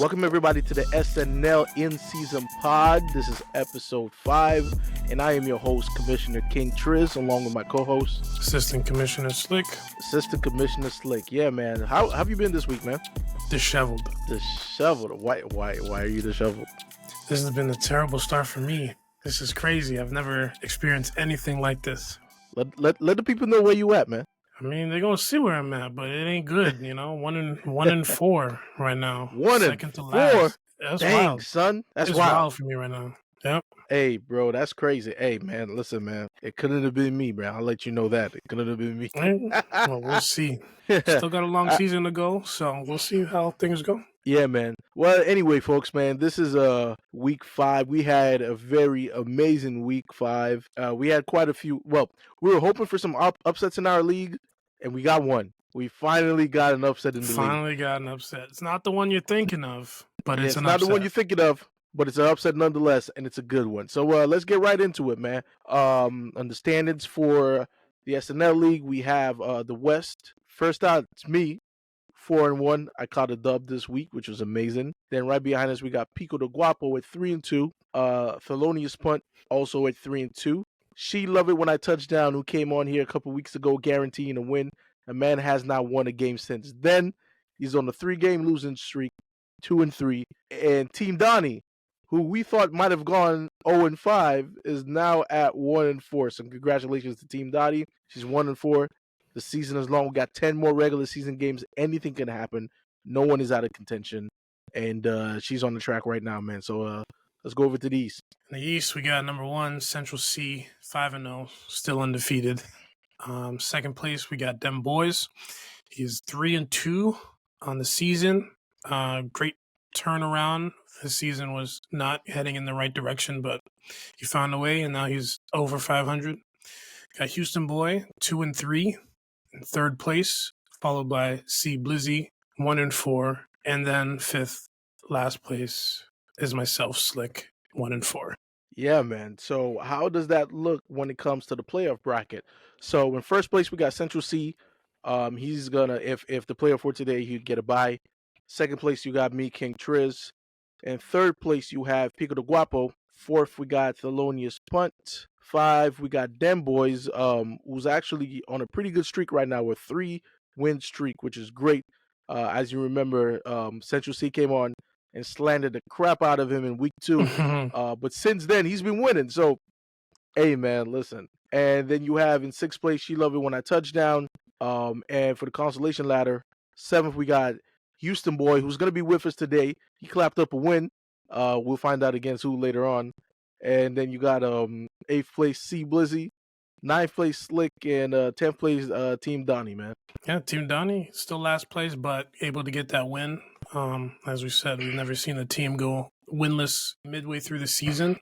Welcome everybody to the SNL in-season pod. This is episode 5, and I am your host, Commissioner KxngTrizz, along with my co-host, Assistant Commissioner Slick. Assistant Commissioner Slick. Yeah, man. How have you been this week, man? Disheveled. Disheveled. Why are you disheveled? This has been a terrible start for me. This is crazy. I've never experienced anything like this. Let the people know where you at, man. I mean, they're gonna see where I'm at, but it ain't good. You know, one in 4 right now. Second to 4. Last. That's Dang, wild, son. That's it's wild for me right now. Yep. Hey, bro, that's crazy. Hey, man, listen, man. It couldn't have been me, man. I'll let you know that. It couldn't have been me. Well, we'll see. Still got a long season to go, so we'll see how things go. Yeah, man. Well, anyway, folks, man, this is week 5. We had a very amazing week 5. We had quite a few. Well, we were hoping for some upsets in our league, and we got one. We finally got an upset in the league. Finally got an upset. It's not the one you're thinking of, but it's an not upset. the one you're thinking of, but it's an upset nonetheless, and it's a good one. So let's get right into it, man. On the standings for the SNL League, we have the West. First out, it's me. 4-1. I caught a dub this week, which was amazing. Then right behind us, we got Pico de Guapo at 3-2. Thelonious Punt also at 3-2. She Love It When I Touch Down, who came on here a couple weeks ago guaranteeing a win. A man has not won a game since then. He's on a 3-game losing streak, 2-3. And Team Donnie, who we thought might have gone 0-5, is now at 1-4. So congratulations to Team Donnie. She's 1-4. The season is long. We got 10 more regular season games. Anything can happen. No one is out of contention. And she's on the track right now, man. So let's go over to the East. In the East, we got number 1, Central C, 5-0, still undefeated. Second place, we got Dem Boys. He's 3-2 on the season. Great turnaround. His season was not heading in the right direction, but he found a way, and now he's over 500. Got Houston Boi, 2-3 in third place, followed by C Blizzy, 1-4, and then fifth, last place is myself, Slick, 1-4. Yeah, man. So how does that look when it comes to the playoff bracket? So in first place, we got Central C. He's gonna, if the playoff for today, he'd get a bye. Second place, you got me, KxngTrizz. And third place, you have Pico de Guapo. Fourth, we got Thelonious Punt. 5, we got Dem Boys, who's actually on a pretty good streak right now with 3-win streak, which is great. As you remember, Central C came on and slandered the crap out of him in week 2. But since then, he's been winning. So, hey, man, listen. And then you have in 6th place, She Love It When I Touch Down. And for the consolation ladder, 7th, we got Houston Boi, who's going to be with us today. He clapped up a win. We'll find out against who later on. And then you got 8th place C Blizzy, 9th place Slick, and 10th place Team Donnie, man. Yeah, Team Donnie still last place, but able to get that win. As we said, we've never seen a team go winless midway through the season.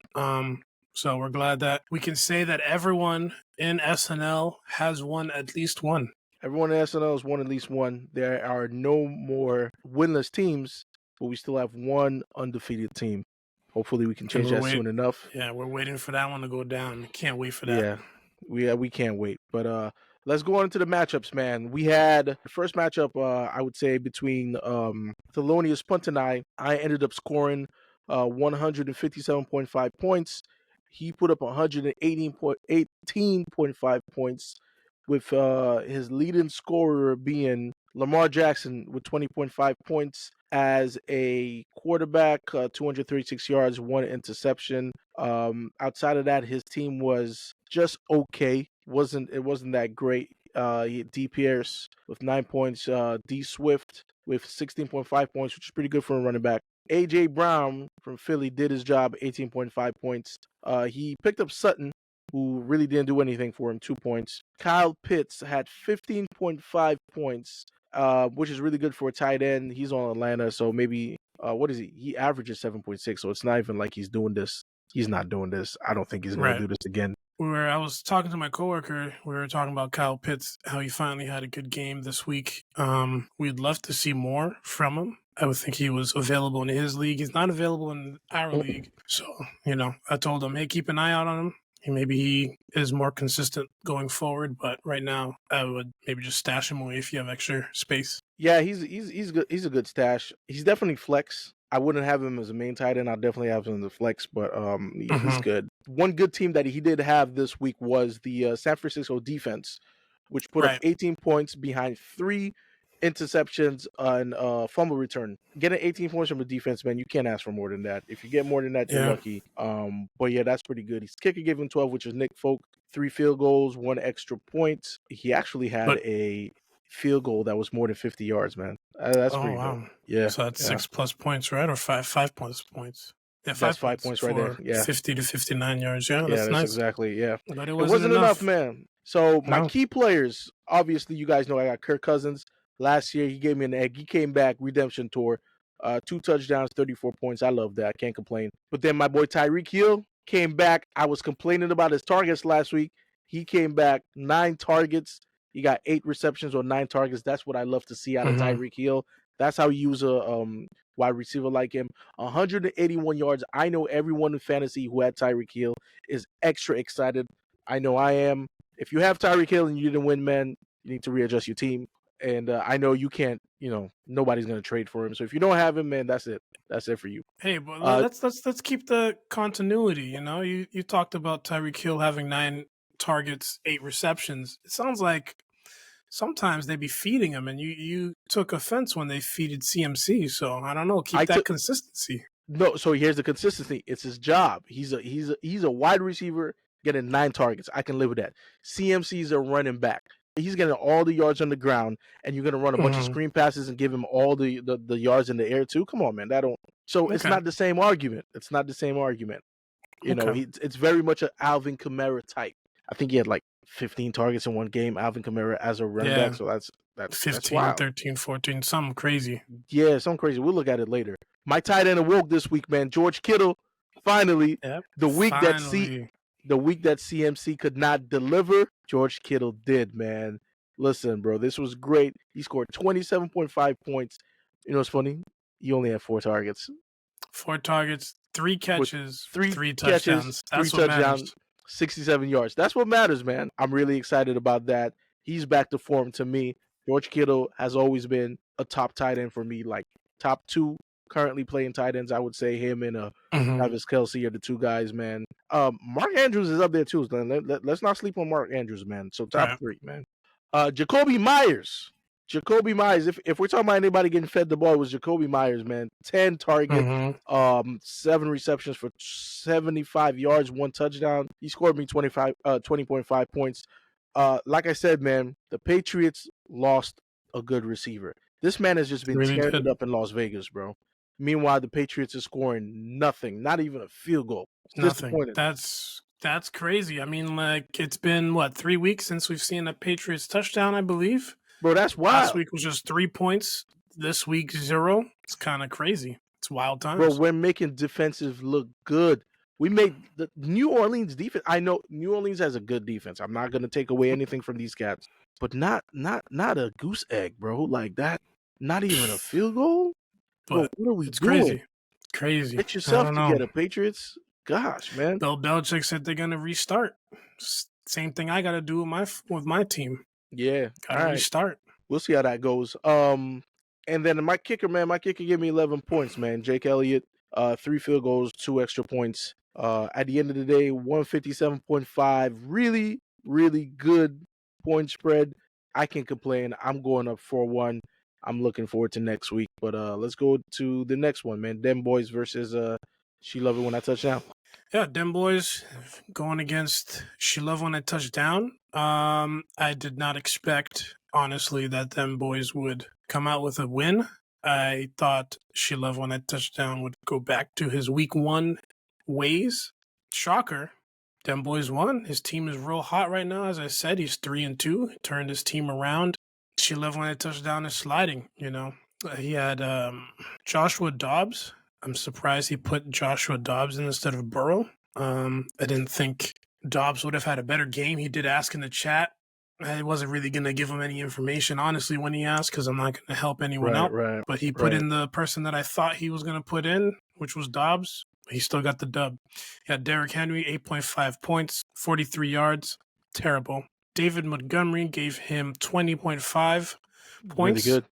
So we're glad that we can say that everyone in SNL has won at least one. Everyone in SNL has won at least one. There are no more winless teams, but we still have one undefeated team. Hopefully we can change that soon enough. Yeah, we're waiting for that one to go down. Can't wait for that. Yeah, we can't wait. But let's go on into the matchups, man. We had the first matchup, I would say, between Thelonious Punt and I. I ended up scoring 157.5 points. He put up 118.5 points, with his leading scorer being Lamar Jackson with 20.5 points as a quarterback, 236 yards, 1 interception. Outside of that, his team was just okay. It wasn't that great. D. Pierce with 9 points, D. Swift with 16.5 points, which is pretty good for a running back. A.J. Brown from Philly did his job, 18.5 points. He picked up Sutton, who really didn't do anything for him, 2 points. Kyle Pitts had 15.5 points, which is really good for a tight end. He's on Atlanta, so maybe, what is he? He averages 7.6, so it's not even like he's doing this. He's not doing this. I don't think he's going to do this again. I was talking to my coworker. We were talking about Kyle Pitts, how he finally had a good game this week. We'd love to see more from him. I would think he was available in his league. He's not available in our league. So, I told him, hey, keep an eye out on him. Maybe he is more consistent going forward, but right now I would maybe just stash him away if you have extra space. Yeah, he's good. He's a good stash. He's definitely flex. I wouldn't have him as a main tight end. I'll definitely have him in the flex, but he's Hmm. good. One good team that he did have this week was the San Francisco defense, which put up Right. 18 points behind 3 interceptions and fumble return. Getting 18 points from the defense, man, you can't ask for more than that. If you get more than that, you're Yeah. lucky. But yeah, that's pretty good. His kicker gave him 12, which is Nick Folk. 3 field goals, 1 extra point. He actually had But a field goal that was more than 50 yards, man. That's oh pretty dope. wow. Yeah, So that's yeah. 6+ points, right? Or five plus points. Yeah, That's 5 5 points points right there. for Yeah. 50 to 59 yards. Yeah, Yeah, that's that's nice. exactly. Yeah. But it It wasn't wasn't enough, enough. man. So my No. key players, obviously, you guys know I got Kirk Cousins. Last year, he gave me an egg. He came back, redemption tour, 2 touchdowns, 34 points. I love that. I can't complain. But then my boy Tyreek Hill came back. I was complaining about his targets last week. He came back, 9 targets. He got 8 receptions or 9 targets. That's what I love to see out of Hmm. Tyreek Hill. That's how you use a wide receiver like him. 181 yards. I know everyone in fantasy who had Tyreek Hill is extra excited. I know I am. If you have Tyreek Hill and you didn't win, man, you need to readjust your team. And I know you can't. Nobody's gonna trade for him. So if you don't have him, man, that's it. That's it for you. Hey, but Uh, let's keep the continuity. You talked about Tyreek Hill having 9 targets, 8 receptions. It sounds like sometimes they be feeding him, and you took offense when they feeded CMC. So I don't know. I Keep that took consistency. no. So here's the consistency. It's his job. He's a wide receiver getting 9 targets. I can live with that. CMC's a running back. He's getting all the yards on the ground, and you're gonna run a bunch of Hmm. screen passes and give him all the yards in the air too. Come on, man. That don't. So it's Okay. not the same argument. It's not the same argument. Okay. It's very much an Alvin Kamara type. I think he had like 15 targets in one game. Alvin Kamara as a running back. Yeah. So that's 15, wild. 13, 14, something crazy. Yeah, something crazy. We'll look at it later. My tight end awoke this week, man. George Kittle. Finally, Yep. the week that Finally. CMC could not deliver, George Kittle did, man. Listen, bro, this was great. He scored 27.5 points. You know what's funny? He only had 4 targets 4 targets, 3 with catches, 3 3 catches, touchdowns. 3 That's what matters. touchdowns, 67 yards. That's what matters, man. I'm really excited about that. He's back to form to me. George Kittle has always been a top tight end for me, like top 2 currently playing tight ends. I would say him and Hmm. Travis Kelce are the 2 guys, man. Mark Andrews is up there too. Let's not sleep on Mark Andrews, man. So top Right. 3, man. Jacoby Myers. Jacoby Myers. If we're talking about anybody getting fed the ball, it was Jacoby Myers, man. 10 targets, Hmm. 7 receptions for 75 yards, 1 touchdown. He scored me 20.5 points. Like I said, man, the Patriots lost a good receiver. This man has just been Really tearing it did. up in Las Vegas, bro. Meanwhile, the Patriots are scoring nothing, not even a field goal. It's Nothing. disappointing. That's crazy. I mean, like, it's been what, 3 weeks since we've seen a Patriots touchdown, I believe. Bro, that's Last wild. week was just 3 points. This week 0. It's kind of crazy. It's wild Bro, times. we're making defensive look good. We made the New Orleans defense. I know New Orleans has a good defense. I'm not gonna take away anything from these cats, but not a goose egg, bro. Like that. Not even a field goal, bro. But What are we it's doing? crazy. Get I yourself don't know. together, Patriots. Gosh, man. Bill Belichick said they're gonna restart. Same thing I got to do with my team. Yeah. Got All to right. restart. We'll see how that goes. And then my kicker, man, my kicker gave me 11 points, man. Jake Elliott, 3 field goals, 2 extra points. At the end of the day, 157.5. Really, really good point spread. I can't complain. I'm going up 4-1. I'm looking forward to next week. But let's go to the next one, man. Dem Boys versus She Love It When I Touch Down. Yeah, them boys going against She Love When I Touch Down. I did not expect, honestly, that them boys would come out with a win. I thought She Love When I Touch Down would go back to his week 1 ways. Shocker. Them boys won. His team is real hot right now. As I said, he's 3-2. Turned his team around. She Love When I Touch Down is sliding, He had Joshua Dobbs. I'm surprised he put Joshua Dobbs in instead of Burrow. I didn't think Dobbs would have had a better game. He did ask in the chat. I wasn't really going to give him any information, honestly, when he asked, because I'm not going to help anyone out. Right. But he put in the person that I thought he was going to put in, which was Dobbs. He still got the dub. He had Derrick Henry, 8.5 points, 43 yards. Terrible. David Montgomery gave him 20.5 points. Really good.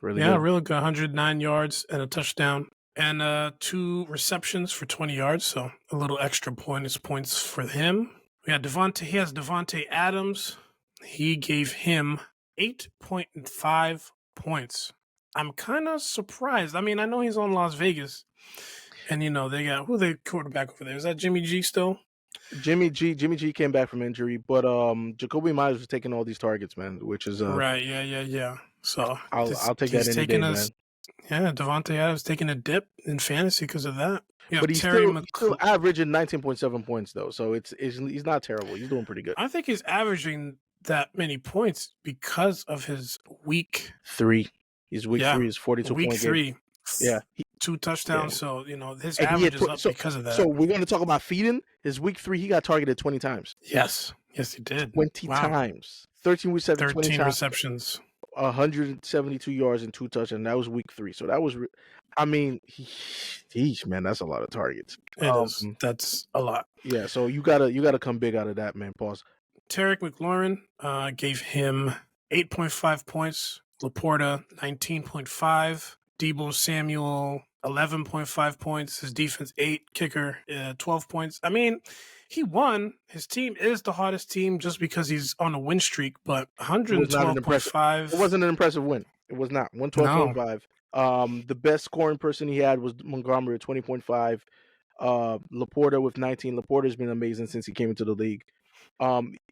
Really Yeah, good. really good. 109 yards and a touchdown. and 2 receptions for 20 yards, so a little extra points for him. We had Devontae. He has Devontae Adams. He gave him 8.5 points. I'm kind of surprised. I mean, I know he's on Las Vegas, and they got who the quarterback over there? Is that Jimmy G still? Jimmy G came back from injury, but Jacoby Myers was taking all these targets, man, which is Right. Yeah. So I'll take that he's any day, taking man. Yeah, Devontae Adams taking a dip in fantasy because of that. You have But he's still averaging 19.7 points though, so he's not terrible. He's doing pretty good. I think he's averaging that many points because of his week 3. His week 3 is 42 week point 3. game. Yeah, 2 touchdowns. yeah. So his And average is up because of that. So we're going to talk about feeding. His week 3, he got targeted 20 times. Yes, he did. 20 times. 13 receptions, 13 receptions. 172 yards and 2 touchdowns. That was week 3. So that was, I mean, man, that's a lot of targets. It is. That's a lot. Yeah. So you gotta come big out of that, man. Pause. Tarek McLaurin gave him 8.5 points. Laporta 19.5. Debo Samuel 11.5 points. His defense 8. Kicker 12 points. I mean, he won. His team is the hottest team just because he's on a win streak, but 112.5. It wasn't an impressive win. It was not. 112.5. The best scoring person he had was Montgomery at 20.5. Laporta with 19. Laporta's been amazing since he came into the league.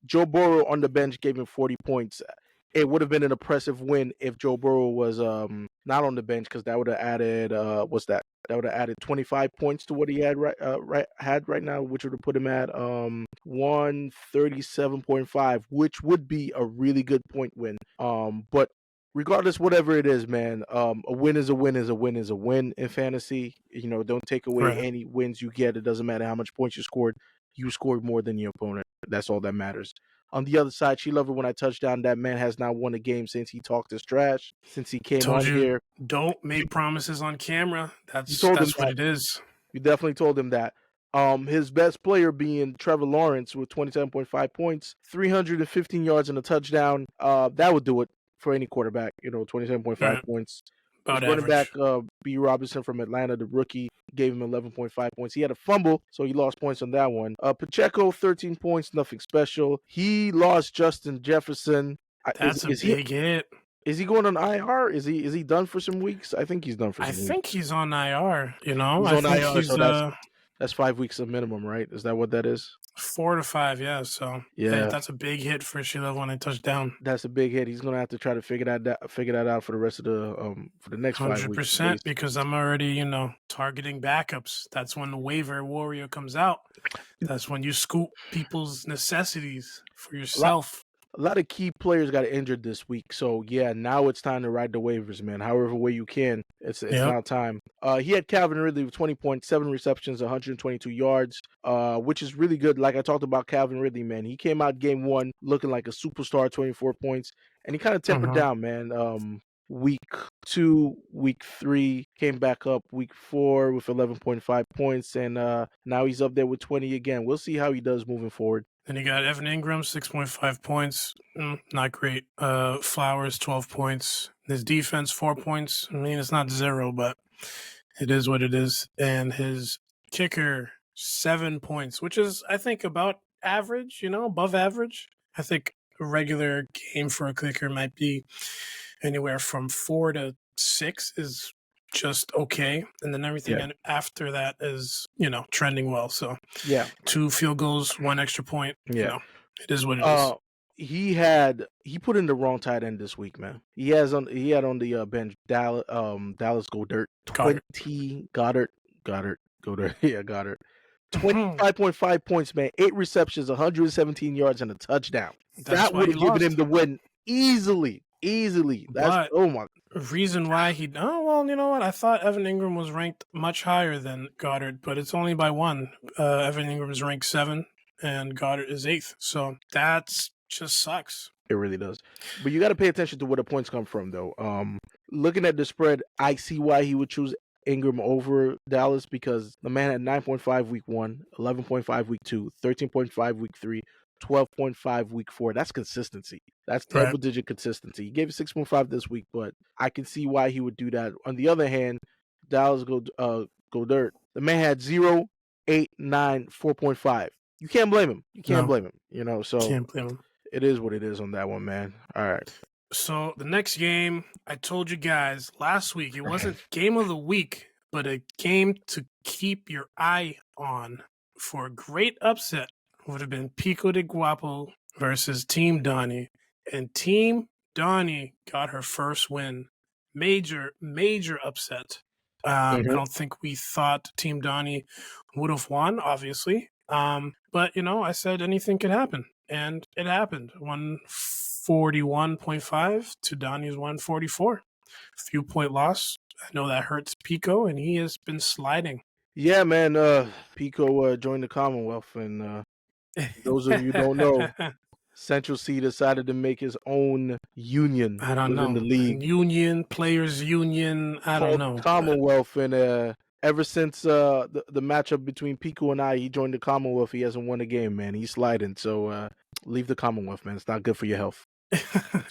Joe Burrow on the bench gave him 40 points. It would have been an impressive win if Joe Burrow was not on the bench, because that would have added That would have added 25 points to what he had right now, which would have put him at 137.5, which would be a really good point win. But regardless, whatever it is, man, a win is a win is a win is a win in fantasy. Don't take away any wins you get. It doesn't matter how much points you scored. You scored more than your opponent. That's all that matters. On the other side, she loved it when I touched down. That man has not won a game since he talked his trash, since he came on here. Don't make promises on camera. That's what it is. You definitely told him that. His best player being Trevor Lawrence with 27.5 points, 315 yards and a touchdown. That would do it for any quarterback. 27.5 points. His running back, B. Robinson from Atlanta, the rookie, gave him 11.5 points. He had a fumble, so he lost points on that one. Pacheco, 13 points, nothing special. He lost Justin Jefferson. That's a big hit. Is he going on IR? Is he done for some weeks? I think he's done for some weeks. I think he's on IR, He's on IR, so that's 5 weeks of minimum, right? Is that what that is? 4 to 5, yeah. So yeah, that's a big hit for Sheila when I touch down. That's a big hit. He's gonna have to try to figure that out for the rest of for the next 5 weeks. 100%, because I'm already targeting backups. That's when the waiver warrior comes out. That's when you scoop people's necessities for yourself. A lot of key players got injured this week, so yeah, now it's time to ride the waivers, man. However way you can, it's now time. He had Calvin Ridley with 20 points, 7 receptions, 122 yards, which is really good. Like I talked about Calvin Ridley, man. He came out game 1 looking like a superstar, 24 points, and he kind of tempered down, man. Week 2, week 3, came back up week 4 with 11.5 points, and now he's up there with 20 again. We'll see how he does moving forward. Then you got Evan Ingram, 6.5 points. Not great. Flowers, 12 points. His defense, 4 points. I mean, it's not 0, but it is what it is. And his kicker, 7 points, which is, I think, about average, above average. I think a regular game for a kicker might be anywhere from 4 to 6 is just okay, and then everything after that is trending well. So 2 field goals, 1 extra point. It is what it is. He put in the wrong tight end this week, man. He had on the bench Dallas Goedert. 25.5 points, man. 8 receptions, 117 yards, and a touchdown. That would have given him the win easily. That's reason why you know what? I thought Evan Ingram was ranked much higher than Goddard, but it's only by 1. Evan Ingram is ranked 7, and Goddard is 8th. So that's just sucks. It really does. But you got to pay attention to where the points come from, though. Looking at the spread, I see why he would choose Ingram over Dallas, because the man had 9.5 week 1, 11.5 week 2, 13.5 week 3, 12.5 week 4. That's consistency. That's double-digit consistency. He gave 6.5 this week, but I can see why he would do that. On the other hand, Dallas go dirt. The man had 0, 8, 9, 4.5. You can't blame him. You can't No, blame him. You know, so can't blame him. it is what it is on that one, man. All right. So the next game, I told you guys last week, it wasn't game of the week, but a game to keep your eye on for a great upset would have been Pico de Guapo versus Team Donnie. And Team Donnie got her first win. Major upset. I don't think we thought Team Donnie would have won, obviously. But, I said anything could happen. And it happened. 141.5 to Donnie's 144. Few point loss. I know that hurts Pico, and he has been sliding. Yeah, man. Pico joined the Commonwealth, and those of you who don't know, Central C decided to make his own union I don't within know. the league. Union, players union, I don't know. Commonwealth, and ever since the matchup between Pico and he joined the Commonwealth, he hasn't won a game, man. He's sliding, so leave the Commonwealth, man. It's not good for your health.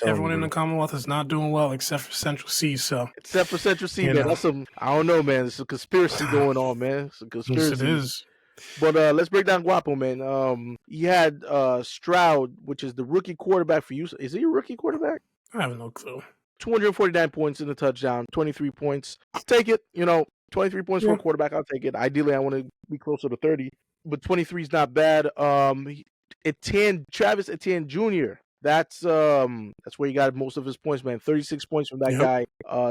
Everyone in the Commonwealth is not doing well except for Central C. So except for Central C, man. That's I don't know, man. It's a conspiracy going on, man. It's a conspiracy. Yes, it is. But let's break down Guapo, man. He had Stroud, which is the rookie quarterback for you. Is he a rookie quarterback? I have no clue. 249 points in the touchdown, 23 points. I'll take it. 23 points for a quarterback. I'll take it. Ideally, I want to be closer to 30, but 23 is not bad. Travis Etienne Jr. That's where he got most of his points, man. 36 points from that guy.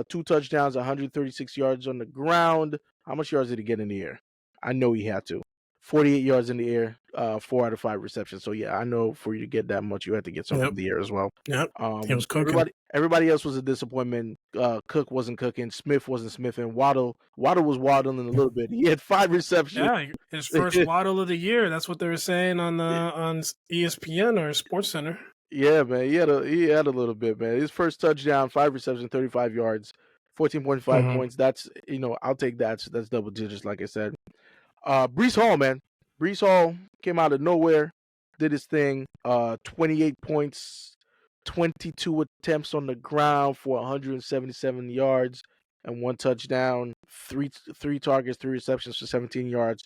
2 touchdowns, 136 yards on the ground. How much yards did he get in the air? I know he had to. 48 yards in the air, 4 out of 5 receptions. So yeah, I know for you to get that much, you had to get something in the air as well. Yep. He was cooking. Everybody else was a disappointment. Cook wasn't cooking. Smith wasn't smithing. Waddle was waddling a little bit. He had 5 receptions. Yeah, his first waddle of the year. That's what they were saying on ESPN or Sports Center. Yeah, man. He had a little bit, man. His first touchdown, 5 receptions, 35 yards, 14.5 points. That's I'll take that. So that's double digits, like I said. Breece Hall, man. Breece Hall came out of nowhere, did his thing. 28 points, 22 attempts on the ground for 177 yards and 1 touchdown. Three targets, 3 receptions for 17 yards.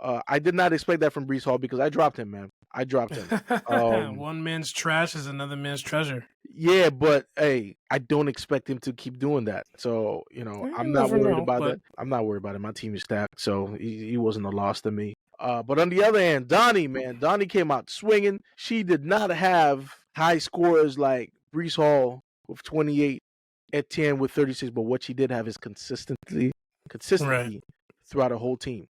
I did not expect that from Breece Hall because I dropped him, man. I dropped him. One man's trash is another man's treasure. Yeah, but hey, I don't expect him to keep doing that. So, I'm not worried about that. I'm not worried about it. My team is stacked, so he wasn't a loss to me. But on the other hand, Donnie, man, Donnie came out swinging. She did not have high scores like Breece Hall with 28, Etienne with 36, but what she did have is consistency throughout a whole team.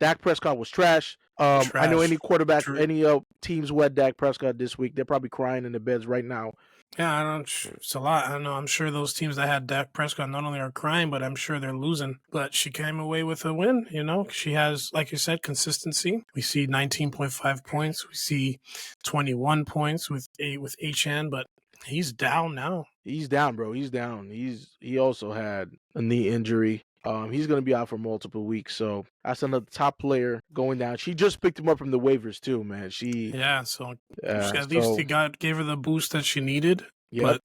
Dak Prescott was trash. I know any quarterback, any teams who had Dak Prescott this week, they're probably crying in their beds right now. Yeah, it's a lot. I don't know. I'm sure those teams that had Dak Prescott not only are crying, but I'm sure they're losing. But she came away with a win. She has, like you said, consistency. We see 19.5 points. We see 21 points with HN, but he's down now. He's down, bro. He's down. He also had a knee injury. He's going to be out for multiple weeks, so that's another top player going down. She just picked him up from the waivers too, man. At least he gave her the boost that she needed. Yep, but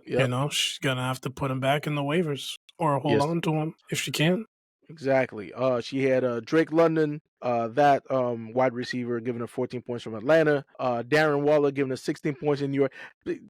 she's gonna have to put him back in the waivers or hold on to him if she can. Exactly. She had Drake London, that wide receiver, giving her 14 points from Atlanta. Darren Waller giving her 16 points in New York.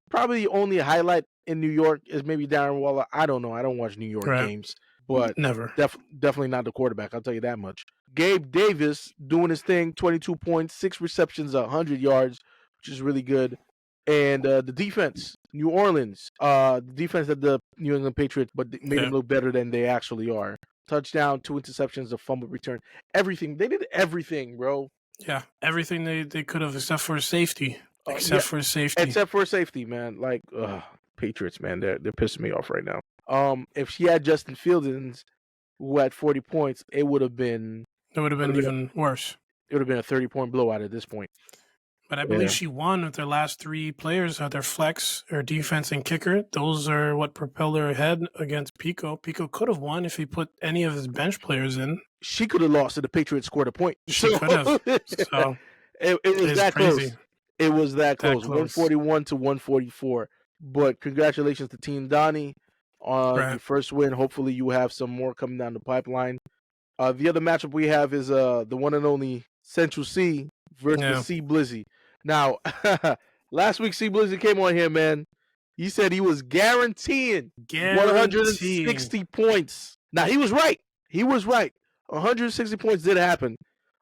Probably the only highlight in New York is maybe Darren Waller. I don't know. I don't watch New York games. But never. Definitely not the quarterback. I'll tell you that much. Gabe Davis doing his thing, 22 points, 6 receptions, 100 yards, which is really good. And the defense, New Orleans, the defense of the New England Patriots, but made them look better than they actually are. Touchdown, 2 interceptions, a fumble return. Everything. They did everything, bro. Yeah, everything they could have except for safety. Except for safety, man. Like, Patriots, man, they're pissing me off right now. If she had Justin Fields, who had 40 points, it would have been even worse. It would have been a 30-point blowout at this point. But I believe she won with their last 3 players, their flex, her defense, and kicker. Those are what propelled her ahead against Pico. Pico could have won if he put any of his bench players in. She could have lost if the Patriots scored a point. She could have. So it was that close. It was that close. 141 to 144. But congratulations to Team Donnie. on your Right. first win. Hopefully, you have some more coming down the pipeline. The other matchup we have is the one and only Central C versus Yeah. C Blizzy. Now, last week C Blizzy came on here, man. He said he was guaranteeing Guaranteeing. 160 points. Now he was right. He was right. 160 points did happen.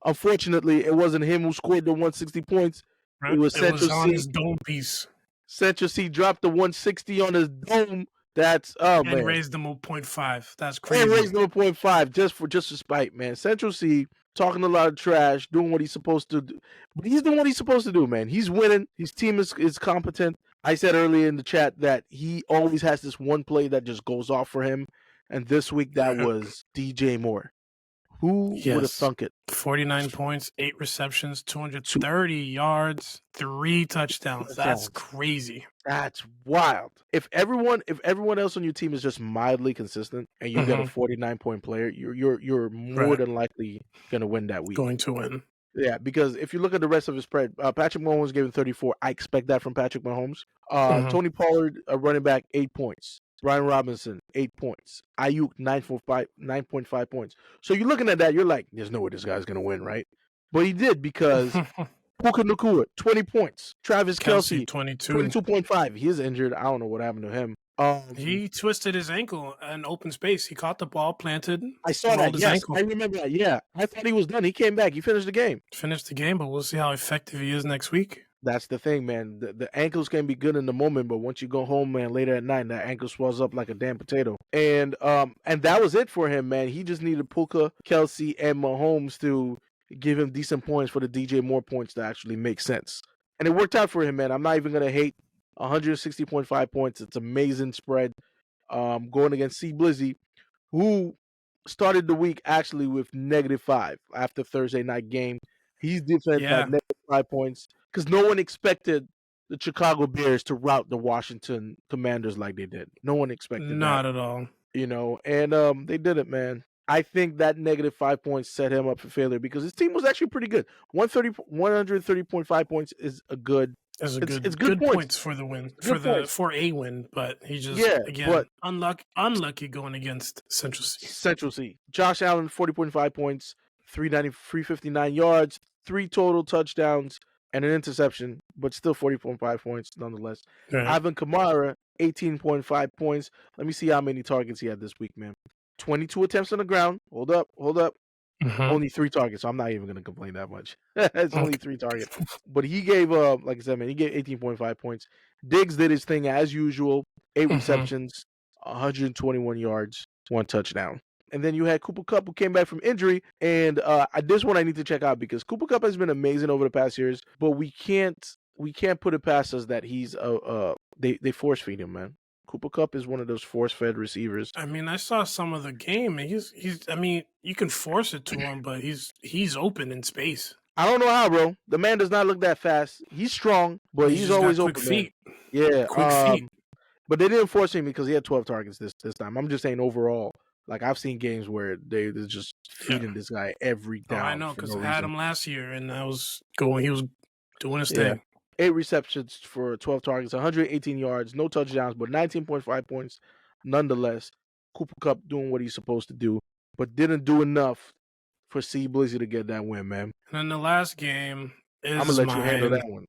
Unfortunately, it wasn't him who scored the 160 points. It Right. was It was Central on C. his dome piece Central C dropped the 160 on his dome. That's and man. raised them 0.5. That's And crazy. raised them 0.5 just for spite, man. Central C talking a lot of trash, doing what he's supposed to do. But he's doing what he's supposed to do, man. He's winning. His team is competent. I said earlier in the chat that he always has this one play that just goes off for him. And this week that Right. was DJ Moore. Who would have Yes. thunk it? 49 points, 8 receptions, 230 yards, 3 touchdowns. That's Touchdowns. crazy. That's wild. If everyone else on your team is just mildly consistent and you get a 49-point player, you're more Right. than likely gonna win that week. Going to win. Yeah, because if you look at the rest of his spread, Patrick Mahomes gave him 34. I expect that from Patrick Mahomes. Tony Pollard, a running back, 8 points. Brian Robinson, 8 points. Ayuk, 9.5 points. So you're looking at that, you're like, there's no way this guy's gonna win, right? But he did because Puka Nacua, 20 points. Travis Kelce, 22. 22.5. He is injured. I don't know what happened to him. He twisted his ankle in open space. He caught the ball, planted. I saw that. his Yes, ankle. I remember that. Yeah, I thought he was done. He came back. He finished the game. Finished the game, but we'll see how effective he is next week. That's the thing, man. The ankles can be good in the moment, but once you go home, man, later at night, that ankle swells up like a damn potato. And that was it for him, man. He just needed Puka, Kelce, and Mahomes to give him decent points for the DJ Moore points to actually make sense. And it worked out for him, man. I'm not even gonna hate 160.5 points. It's amazing spread. Going against C Blizzy, who started the week actually with -5 after Thursday night game. His defense had -5 points because no one expected the Chicago Bears to rout the Washington Commanders like they did. No one expected Not that. at all. And they did it, man. I think that -5 points set him up for failure because his team was actually pretty good. 130.5 points is a good. It's It's good points. points for the win, Good for a win, but he just unlucky going against Central C. Central C. Josh Allen, 40.5 points, 359 yards, 3 total touchdowns, and an interception, but still 40.5 points nonetheless. Right. Ivan Kamara, 18.5 points. Let me see how many targets he had this week, man. 22 attempts on the ground. Hold up. Only 3 targets, so I'm not even going to complain that much. It's only 3 targets. But he gave, like I said, man, he gave 18.5 points. Diggs did his thing as usual. 8 receptions, 121 yards, 1 touchdown. And then you had Cooper Kupp, who came back from injury. And this one I need to check out because Cooper Kupp has been amazing over the past years. But we can't put it past us that he's they force feed him, man. Cooper Kupp is one of those force-fed receivers. I mean, I saw some of the game. He's. I mean, you can force it to him, but he's open in space. I don't know how, bro. The man does not look that fast. He's strong, but he's always open. Quick feet. Man. Yeah, quick feet. But they didn't force him because he had 12 targets this time. I'm just saying overall. Like I've seen games where they're just feeding this guy every down. I know because I had him last year, and I was going. He was doing his thing. 8 receptions for 12 targets, 118 yards, no touchdowns, but 19.5 points nonetheless. Cooper Kupp doing what he's supposed to do, but didn't do enough for C Blizzy to get that win, man. And then the last game is I'm gonna let you handle that one.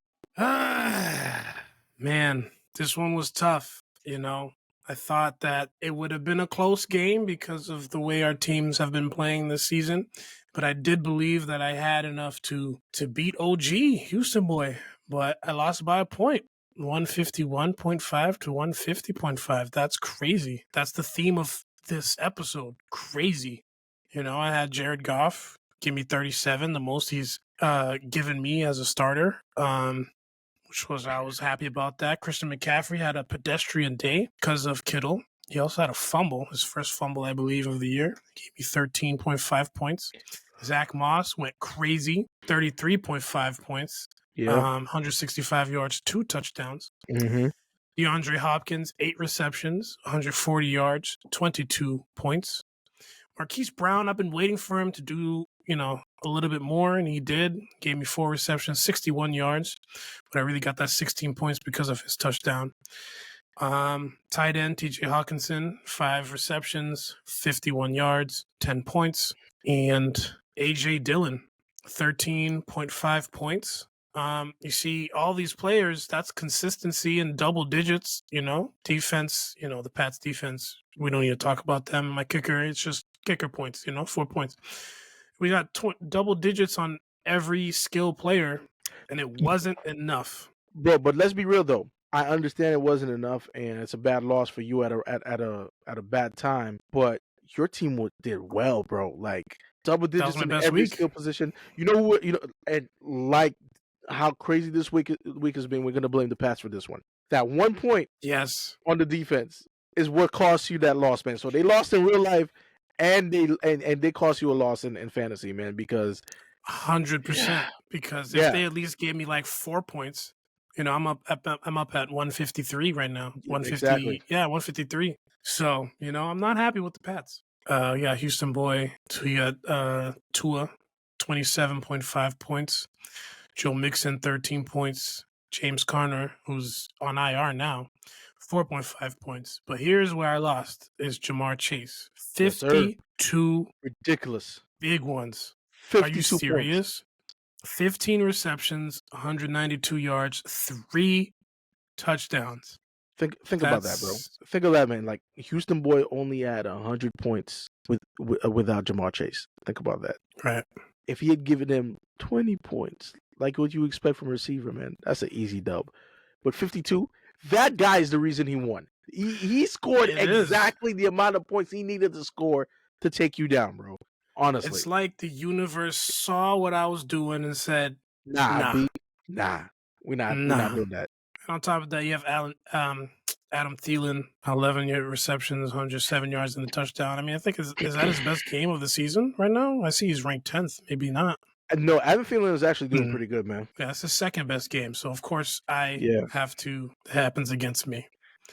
Man, this one was tough. I thought that it would have been a close game because of the way our teams have been playing this season, but I did believe that I had enough to beat OG Houston Boy. But I lost by a point, 151.5 to 150.5. That's crazy. That's the theme of this episode. Crazy. I had Jared Goff give me 37, the most he's given me as a starter, I was happy about that. Christian McCaffrey had a pedestrian day because of Kittle. He also had a fumble, his first fumble, I believe, of the year. He gave me 13.5 points. Zach Moss went crazy, 33.5 points. Yeah. 165 yards, 2 touchdowns. DeAndre Hopkins, 8 receptions, 140 yards, 22 points. Marquise Brown, I've been waiting for him to do, a little bit more, and he did. Gave me 4 receptions, 61 yards. But I really got that 16 points because of his touchdown. Tight end TJ Hawkinson, 5 receptions, 51 yards, 10 points. And AJ Dillon, 13.5 points. You see all these players, that's consistency in double digits, defense, the Pats defense. We don't need to talk about them. My kicker, it's just kicker points, 4 points. We got double digits on every skill player, and it wasn't enough. Bro, but let's be real though. I understand it wasn't enough, and it's a bad loss for you at a bad time. But your team did well, bro. Like double digits in every skill position. You know what? And like how crazy this week has been. We're gonna blame the Pats for this one. That 1 point, yes, on the defense is what cost you that loss, man. So they lost in real life, and they cost you a loss in fantasy, man. Because 100%. Because if they at least gave me like 4 points. I'm up at 153 right now. 150, exactly. Yeah, 153. So, I'm not happy with the Pats. Houston Boi. We got Tua, 27.5 points. Joe Mixon, 13 points. James Conner, who's on IR now, 4.5 points. But here's where I lost is Jamar Chase. 52 ridiculous big ones. 52 Are you serious? Points. 15 receptions, 192 yards, 3 touchdowns. Think about that, bro. Think of that, man. Like Houston Boi only had 100 points without Jamar Chase. Think about that. Right. If he had given him 20 points, like what you expect from a receiver, man, that's an easy dub. But 52, that guy is the reason he won. He scored exactly the amount of points he needed to score to take you down, bro. Honestly, it's like the universe saw what I was doing and said, "Nah, we're not doing that." And on top of that, you have Adam Thielen, 11 receptions, 107 yards in the touchdown. I mean, I think is that his best game of the season right now? I see he's ranked 10th, maybe not. No, Adam Thielen is actually doing pretty good, man. Yeah, it's the second best game. So of course I have to. It happens against me.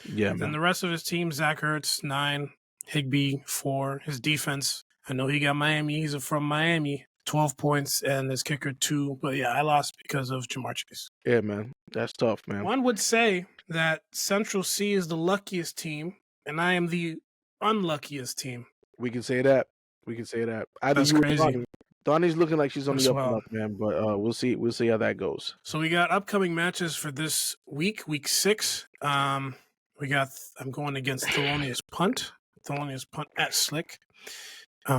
Yeah, and man. Then the rest of his team: Zach Ertz, 9, Higbee, 4. His defense. I know he got Miami. He's from Miami. 12 points, and his kicker 2. But yeah, I lost because of Jamar Chase. Yeah, man. That's tough, man. One would say that Central C is the luckiest team, and I am the unluckiest team. We can say that. That's crazy. Donnie's looking like she's on the up and up, man. But we'll see. We'll see how that goes. So we got upcoming matches for this week 6. I'm going against Thelonious Punt. Thelonious Punt at Slick. We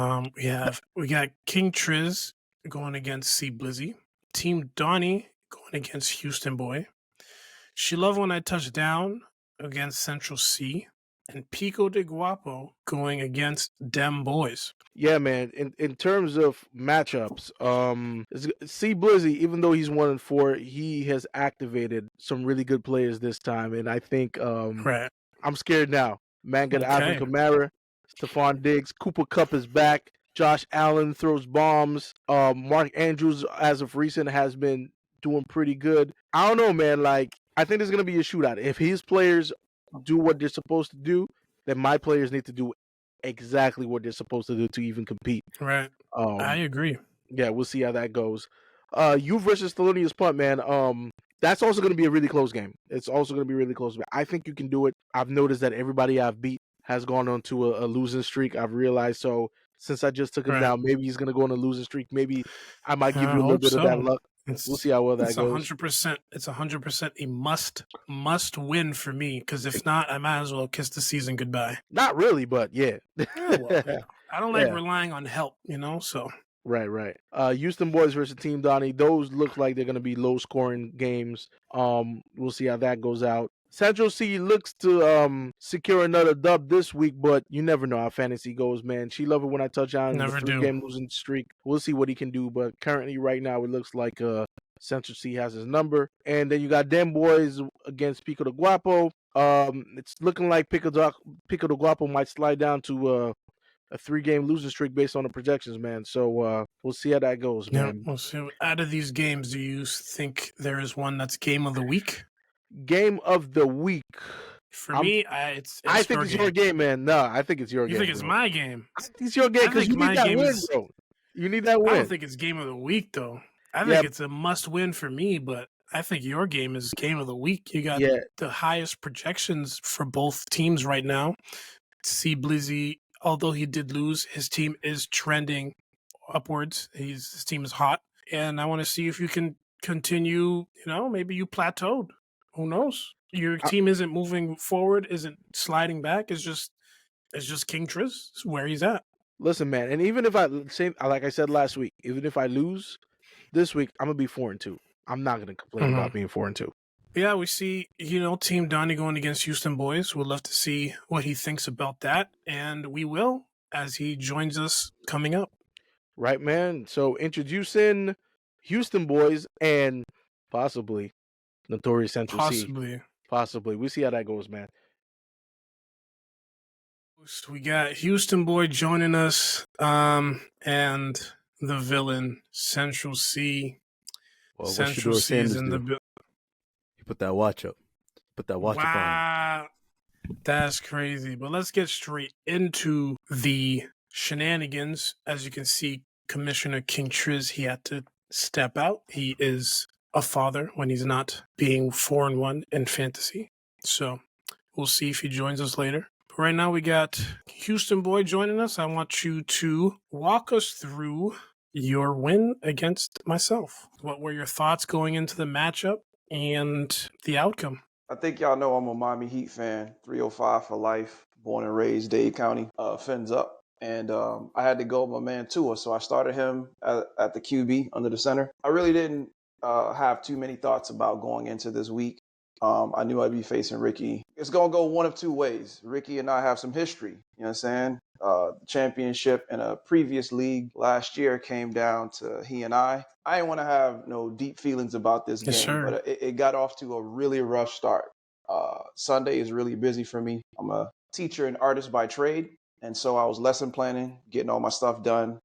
got KxngTrizz going against C Blizzy. Team Donnie going against Houston Boi. She Love When I Touch Down against Central C. And Pico de Guapo going against Dem Boys. Yeah, man. In terms of matchups, C Blizzy, even though he's 1-4, he has activated some really good players this time, and I think right. I'm scared now. Man got Alvin Kamara, Stephon Diggs, Cooper Kupp is back. Josh Allen throws bombs. Mark Andrews, as of recent, has been doing pretty good. I don't know, man. Like, I think there's gonna be a shootout. If his players do what they're supposed to do, then my players need to do exactly what they're supposed to do to even compete. Right. I agree. Yeah, we'll see how that goes. You versus Thelonious Punt, man. That's also going to be a really close game. It's also going to be really close. I think you can do it. I've noticed that everybody I've beat has gone on to a losing streak. I've realized. So since I just took him down, maybe he's going to go on a losing streak. Maybe I might give you a little bit of that luck. We'll see how well that goes. 100%. It's 100% a must win for me, because if not, I might as well kiss the season goodbye. Not really, but yeah. I don't like relying on help, so. Right. Houston Boys versus Team Donnie. Those look like they're going to be low-scoring games. We'll see how that goes out. Central C looks to secure another dub this week, but you never know how fantasy goes, man. She love it when I touch on the 3-game losing streak. We'll see what he can do, but currently right now it looks like Central C has his number. And then you got Dem Boys against Pico de Guapo. It's looking like Pico de Guapo might slide down to a 3-game losing streak based on the projections, man. So we'll see how that goes, man. We'll see. Out of these games, do you think there is one that's game of the week? Game of the week. For me, I think it's your game, man. No, I think it's your game. You think it's my game? I think it's your game because you need that win, bro. You need that win. I don't think it's game of the week, though. I think it's a must win for me, but I think your game is game of the week. You got Yeah, the highest projections for both teams right now. See Blizzy, although he did lose, his team is trending upwards. His team is hot, and I want to see if you can continue. Maybe you plateaued. Who knows? Your I, team isn't moving forward, isn't sliding back. It's just KxngTrizz. It's where he's at. listen, man. And even if like I said last week, even if I lose this week, I'm gonna be 4-2. I'm not gonna complain Mm-hmm. about being 4-2. Yeah, we see, Team Donnie going against Houston Boys. We'd love to see what he thinks about that, and we will as he joins us coming up. Right, man. So introducing Houston Boys and possibly Notorious Central C. Possibly. Possibly. We see how that goes, man. We got Houston Boy joining us, and the villain, Central C. Well, Central what C Shador is Sanders in the do? He put that watch up. Put that watch up on him. Wow. That's crazy. But let's get straight into the shenanigans. As you can see, Commissioner KxngTrizz, he had to step out. He is a father when he's not being 4-1 in fantasy. So we'll see if he joins us later. But right now we got Houston Boy joining us. I want you to walk us through your win against myself. What were your thoughts going into the matchup and the outcome? I think y'all know I'm a Miami Heat fan, 305 for life, born and raised Dade County, fins up. And I had to go with my man Tua, so I started him at the QB under the center. I really didn't have too many thoughts about going into this week. I knew I'd be facing Ricky. It's going to go one of two ways. Ricky and I have some history, you know what I'm saying? The championship in a previous league last year came down to he and I. I didn't want to have no deep feelings about this Yes, game, sir. but it got off to a really rough start. Sunday is really busy for me. I'm a teacher and artist by trade, and so I was lesson planning, getting all my stuff done,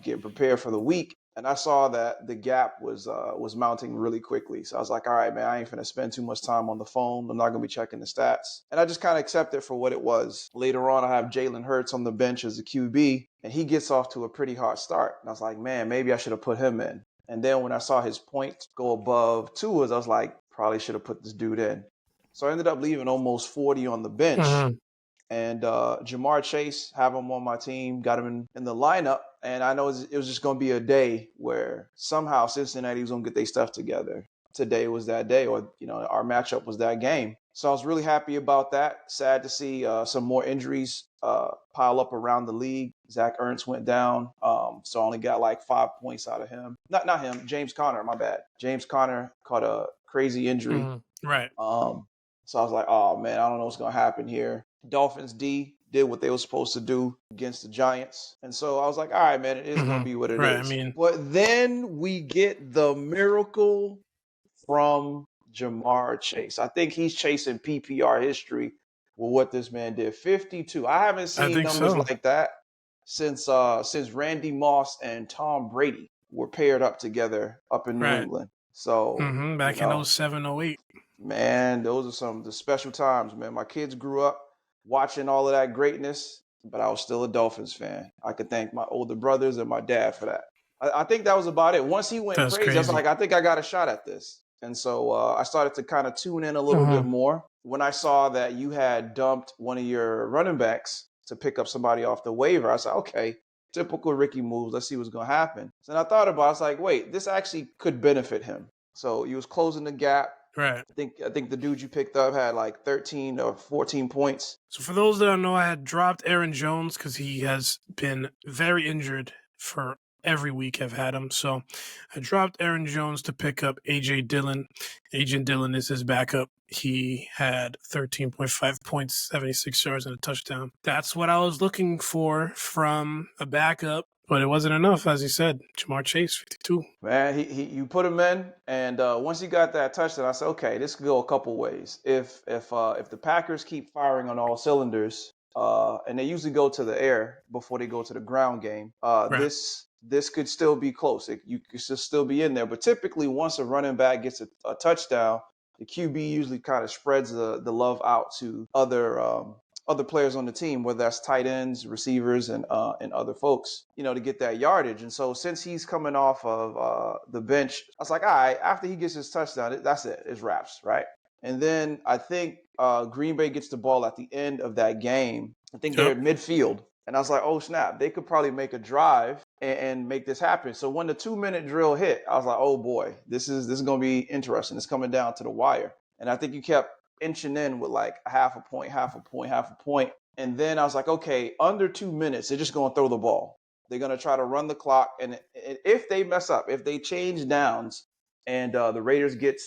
getting prepared for the week. And I saw that the gap was mounting really quickly. So I was like, all right, man, I ain't finna spend too much time on the phone. I'm not gonna be checking the stats. And I just kind of accept it for what it was. Later on, I have Jalen Hurts on the bench as a QB, and he gets off to a pretty hot start. And I was like, man, maybe I should have put him in. And then when I saw his points go above Tua's, I was like, probably should have put this dude in. So I ended up leaving almost 40 on the bench. Mm-hmm. And Jamar Chase, have him on my team, got him in the lineup. And I know it was just going to be a day where somehow Cincinnati was going to get their stuff together. Today was that day, or, our matchup was that game. So I was really happy about that. Sad to see some more injuries pile up around the league. Zach Ertz went down. So I only got like 5 points out of him. Not him, James Conner, my bad. James Conner caught a crazy injury. Mm-hmm. Right. So I was like, oh, man, I don't know what's going to happen here. Dolphins D did what they were supposed to do against the Giants. And so I was like, all right, man, it is going to be what it is. But then we get the miracle from Jamar Chase. I think he's chasing PPR history with what this man did. 52. I haven't seen numbers like that since Randy Moss and Tom Brady were paired up together up in New England. So back in 07, 08. Man, those are some of the special times, man. My kids grew up watching all of that greatness, but I was still a Dolphins fan. I could thank my older brothers and my dad for that. I think that was about it. Once he went crazy, I was like, I think I got a shot at this. And so I started to kind of tune in a little bit more. When I saw that you had dumped one of your running backs to pick up somebody off the waiver, I said, okay, typical Ricky moves. Let's see what's going to happen. So then I thought about it. I was like, wait, this actually could benefit him. So he was closing the gap. Right. I think the dude you picked up had like 13 or 14 points. So for those that don't know, I had dropped Aaron Jones because he has been very injured for every week I've had him. So I dropped Aaron Jones to pick up A.J. Dillon. A.J. Dillon is his backup. He had 13.5 points, 76 yards, and a touchdown. That's what I was looking for from a backup. But it wasn't enough, as he said. Jamar Chase, 52. Man, you put him in, and once he got that touchdown, I said, okay, this could go a couple ways. If the Packers keep firing on all cylinders, and they usually go to the air before they go to the ground game, this could still be close. You could still be in there. But typically, once a running back gets a touchdown, the QB usually kind of spreads the love out to other other players on the team, whether that's tight ends, receivers, and other folks, to get that yardage. And so since he's coming off of the bench, I was like, all right, after he gets his touchdown, that's it. It's wraps, right? And then I think Green Bay gets the ball at the end of that game. I think they're at midfield. And I was like, oh, snap, they could probably make a drive and make this happen. So when the 2-minute drill hit, I was like, oh, boy, this is going to be interesting. It's coming down to the wire. And I think you kept inching in with like half a point. And then I was like, okay, under 2 minutes, they're just going to throw the ball. They're going to try to run the clock. And if they mess up, if they change downs, and the Raiders get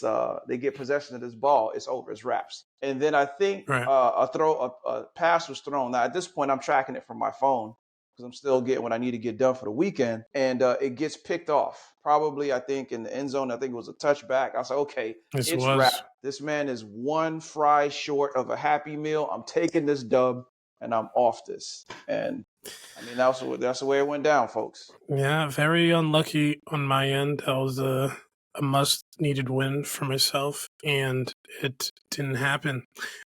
possession of this ball, it's over. It's wraps. And then I think a pass was thrown. Now, at this point, I'm tracking it from my phone because I'm still getting what I need to get done for the weekend. And it gets picked off. Probably, I think, in the end zone. I think it was a touchback. I was like, okay, it's wrapped. This man is one fry short of a Happy Meal. I'm taking this dub, and I'm off this. And I mean, that's the way it went down, folks. Yeah, very unlucky on my end. That was a must-needed win for myself, and it didn't happen.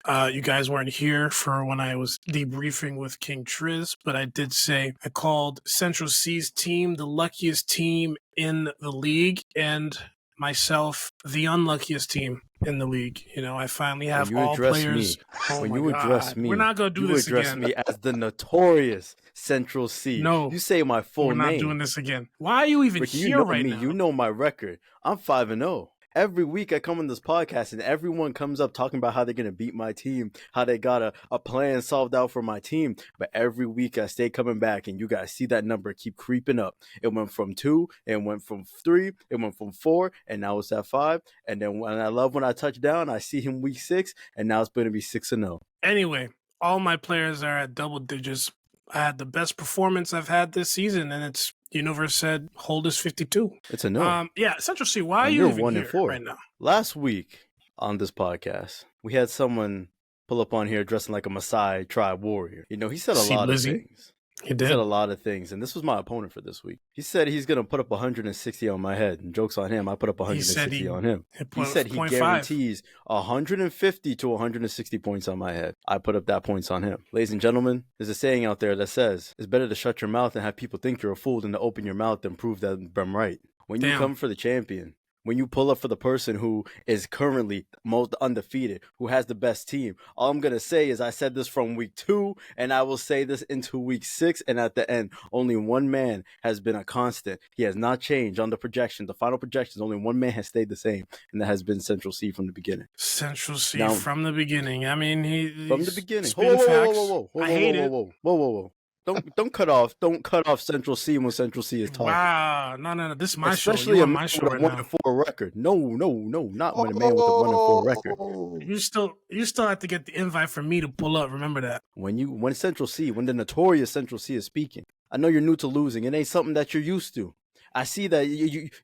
You guys weren't here for when I was debriefing with KxngTrizz, but I did say I called Central C's team the luckiest team in the league, and myself the unluckiest team in the league. I finally have all players. When you address me, we're not going to do this again. You address me as the notorious Central C. No, you say my full name. We're not doing this again. Why are you even here right now? You know my record. I'm 5-0. Every week I come on this podcast and everyone comes up talking about how they're going to beat my team, how they got a plan solved out for my team. But every week I stay coming back and you guys see that number keep creeping up. It went from 2, it went from 3, it went from 4, and now it's at 5. And then when I touch down, I see him week 6, and now it's going to be 6-0. Anyway, all my players are at double digits. I had the best performance I've had this season, and it's Universe said hold is 52. It's a no. Yeah, Central C, why are you even 1 here 4 right now? Last week on this podcast, we had someone pull up on here dressing like a Maasai tribe warrior. He said a lot of things. He said a lot of things, and this was my opponent for this week. He said he's going to put up 160 on my head, and joke's on him. I put up 160 on him. He said he guarantees 150 to 160 points on my head. I put up that points on him. Ladies and gentlemen, there's a saying out there that says, it's better to shut your mouth and have people think you're a fool than to open your mouth and prove that I'm right. When you come for the champion, when you pull up for the person who is currently most undefeated, who has the best team, all I'm going to say is I said this from week 2, and I will say this into week 6, and at the end, only one man has been a constant. He has not changed on the projection. The final projections, only one man has stayed the same, and that has been Central C from the beginning. Central C from the beginning. I mean, from the beginning. Whoa. Don't cut off Central C when Central C is talking. Wow, no. This is my show. Especially a man with a 1-4 record. No, not when a man with a 1-4 record. You still have to get the invite for me to pull up. Remember that. When the notorious Central C is speaking, I know you're new to losing. It ain't something that you're used to. I see that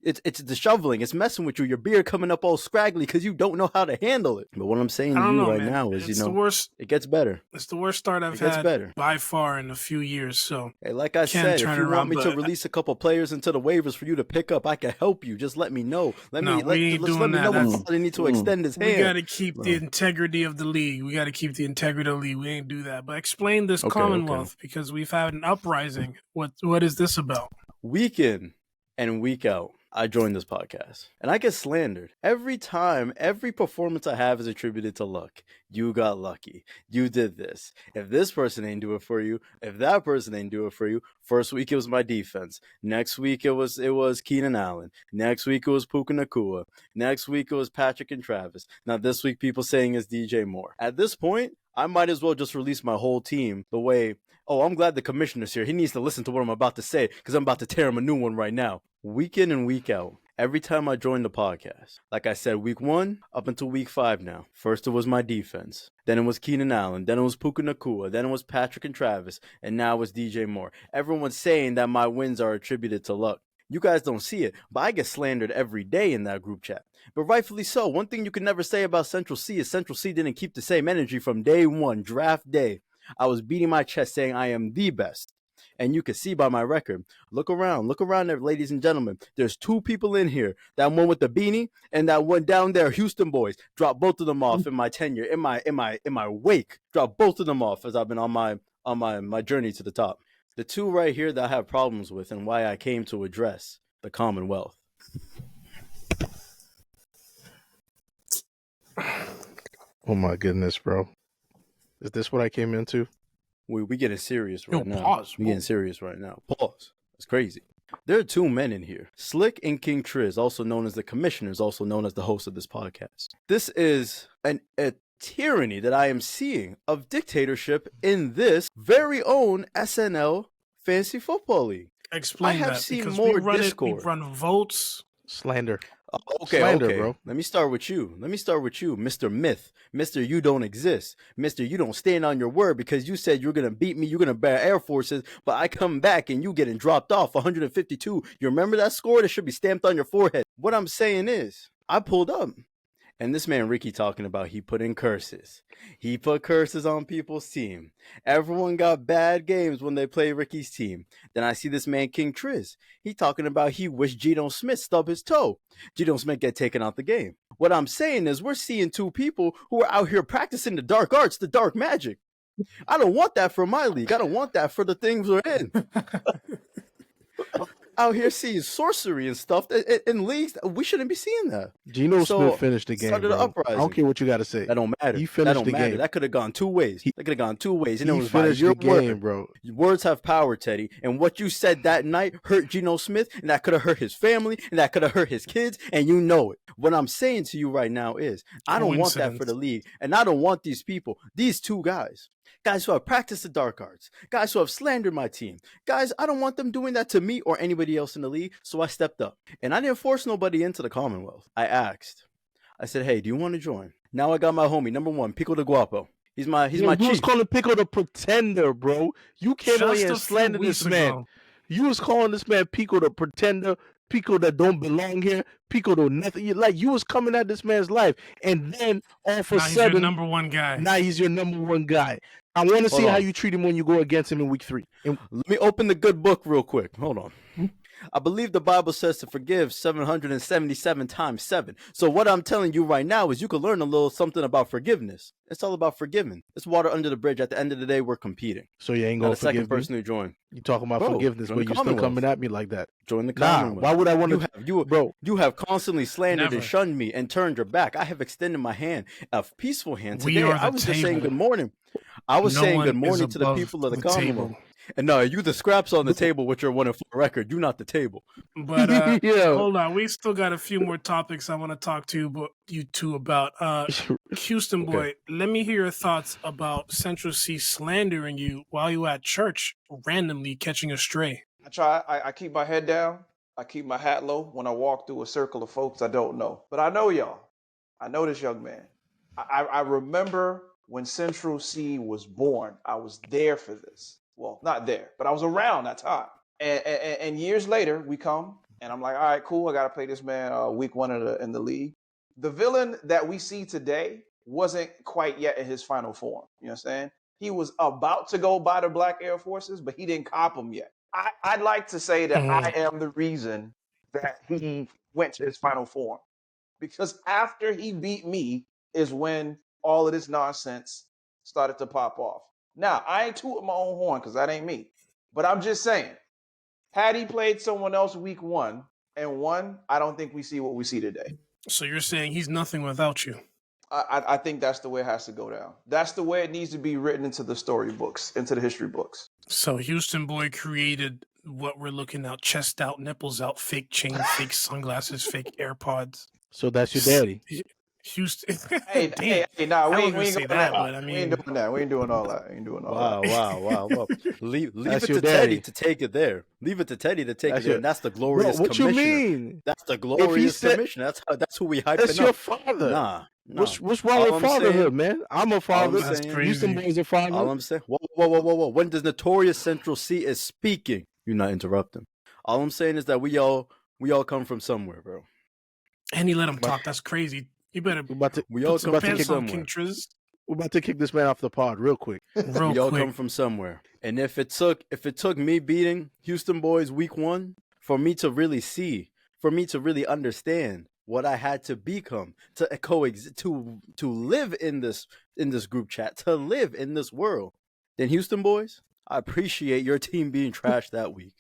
it's the shoveling. It's messing with you. Your beard coming up all scraggly because you don't know how to handle it. But what I'm saying to you right now is, it's the worst. It gets better. It's the worst start I've had by far in a few years. So, hey, like I said, if you want me to release a couple players into the waivers for you to pick up, I can help you. Just let me know. Let me know when I need to extend his hand. We got to keep the integrity of the league. We We ain't do that. But explain this Commonwealth because we've had an uprising. What is this about? Week in and week out, I joined this podcast, and I get slandered every time. Every performance I have is attributed to luck. You got lucky. You did this. If this person ain't do it for you, if that person ain't do it for you. First week it was my defense. Next week it was Keenan Allen. Next week it was Puka Nacua. Next week it was Patrick and Travis. Now this week people saying it's DJ Moore. At this point, I might as well just release my whole team the way. Oh, I'm glad the commissioner's here. He needs to listen to what I'm about to say because I'm about to tear him a new one right now. Week in and week out, every time I join the podcast, like I said, week 1 up until week 5 now. First it was my defense. Then it was Keenan Allen. Then it was Puka Nacua. Then it was Patrick and Travis. And now it's DJ Moore. Everyone's saying that my wins are attributed to luck. You guys don't see it, but I get slandered every day in that group chat. But rightfully so. One thing you can never say about Central C is Central C didn't keep the same energy from day 1, draft day. I was beating my chest saying I am the best. And you can see by my record. Look around there, ladies and gentlemen. There's 2 people in here. That one with the beanie and that one down there, Houston boys. Drop both of them off in my tenure, in my wake. Drop both of them off as I've been on my journey to the top. The 2 right here that I have problems with and why I came to address the Commonwealth. Oh my goodness, bro. Is this what I came into? We getting serious right now. Pause. We getting serious right now. Pause. That's crazy. There are 2 men in here. Slick and KxngTrizz, also known as the commissioners, also known as the host of this podcast. This is a tyranny that I am seeing of dictatorship in this very own SNL Fantasy Football League. Explain I have that, seen because more we run Discord. We run votes. Slander. Okay, Slander, okay, bro. Let me start with you, Mr. Myth, Mr. You don't exist, Mr. You don't stand on your word because you said you're gonna beat me, you're gonna bear Air Forces, but I come back and you getting dropped off 152. You remember that score? That should be stamped on your forehead. What I'm saying is, I pulled up. And this man Ricky talking about he put in curses. He put curses on people's team. Everyone got bad games when they play Ricky's team. Then I see this man KxngTrizz. He talking about he wished Geno Smith stubbed his toe. Geno Smith get taken out the game. What I'm saying is we're seeing 2 people who are out here practicing the dark arts, the dark magic. I don't want that for my league. I don't want that for the things we're in. Out here seeing sorcery and stuff in leagues. We shouldn't be seeing that. Geno Smith finished the game, bro. I don't care what you got to say. That don't matter. He finished the game. That could have gone 2 ways. And it was finished your the game, word. bro. Words have power, Teddy. And what you said that night hurt Geno Smith, and that could have hurt his family, and that could have hurt his kids, and you know it. What I'm saying to you right now is, I don't want that for the league, and I don't want these people, these 2 guys who have practiced the dark arts, guys who have slandered my team, guys, I don't want them doing that to me or anybody else in the league, so I stepped up. And I didn't force nobody into the Commonwealth. I asked. I said, hey, do you want to join? Now I got my homie, number 1, Pico de Guapo. He's my chief. You was calling Pico the pretender, bro. You came on here and slandered this man. You was calling this man Pico the pretender, Pico that don't belong here, Pico to nothing. You was coming at this man's life, and then all of a sudden, he's your number 1 guy. Now he's your number 1 guy. I want to see how you treat him when you go against him in week 3. Let me open the good book real quick. Hold on. I believe the Bible says to forgive 777 times 7. So what I'm telling you right now is you can learn a little something about forgiveness. It's all about forgiving. It's water under the bridge. At the end of the day, we're competing. So you ain't going to forgive me? Second person who joined. You talking about forgiveness, but you still coming at me like that. Join the Commonwealth. Why would I want to? Bro, you have constantly slandered and shunned me and turned your back. I have extended my hand, a peaceful hand. Today, I was just saying good morning. I was saying good morning to the people of the Commonwealth. And no, you the scraps on the table with your 1-4 record. You not the table. But hold on, we still got a few more topics I want to talk to you 2 about. Houston Boi, let me hear your thoughts about Central C slandering you while you at church, randomly catching a stray. I keep my head down. I keep my hat low when I walk through a circle of folks I don't know. But I know y'all. I know this young man. I remember when Central C was born. I was there for this. Well, not there, but I was around that time. And years later, we come, and I'm like, all right, cool. I got to play this man week 1 in the league. The villain that we see today wasn't quite yet in his final form. You know what I'm saying? He was about to go buy the Black Air Forces, but he didn't cop them yet. I'd like to say that I am the reason that he went to his final form. Because after he beat me is when all of this nonsense started to pop off. Now, I ain't tooting my own horn because that ain't me. But I'm just saying, had he played someone else week 1 and won, I don't think we see what we see today. So you're saying he's nothing without you? I think that's the way it has to go down. That's the way it needs to be written into the storybooks, into the history books. So Houston Boi created what we're looking at: chest out, nipples out, fake chain, fake sunglasses, fake AirPods. So that's your daddy. Houston. Hey, nah, we ain't say that, but I mean, we ain't doing that. We ain't doing all that. Wow. Well, leave it to your Teddy daddy. to take it there. Leave it to Teddy to take it there. And that's the glorious what commissioner. you mean? That's the glorious commissioner. That's who we hyping up. That's your father. Nah. What's wrong with fatherhood, man? I'm a father. Houston Boi's a father. All I'm saying, whoa. When does Notorious Central C is speaking, you're not interrupting. All I'm saying is that we all come from somewhere, bro. And he let him talk. That's crazy. You better. We all come from pants on, somewhere. KxngTrizz. We're about to kick this man off the pod real quick. We all come from somewhere. And if it took me beating Houston Boys week 1 for me to really see, for me to really understand what I had to become to coexist, to live in this group chat, to live in this world, then Houston Boys, I appreciate your team being trashed that week.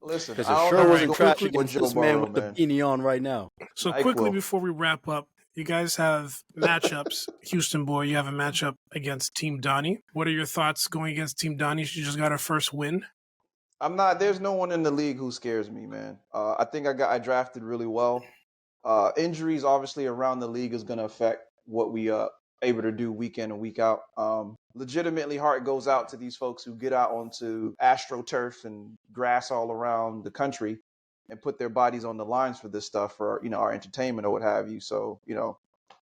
Listen, Because I it don't sure know wasn't what's trash going on with against Joe this man Burrow, with the man. beanie on right now. So quickly NyQuil. before we wrap up, you guys have matchups. Houston Boy, you have a matchup against Team Donnie. What are your thoughts going against Team Donnie? She just got her first win. I'm not. There's no one in the league who scares me, man. I think I drafted really well. Injuries obviously around the league is going to affect what we able to do week in and week out. Legitimately, heart goes out to these folks who get out onto AstroTurf and grass all around the country and put their bodies on the lines for this stuff for our entertainment or what have you. So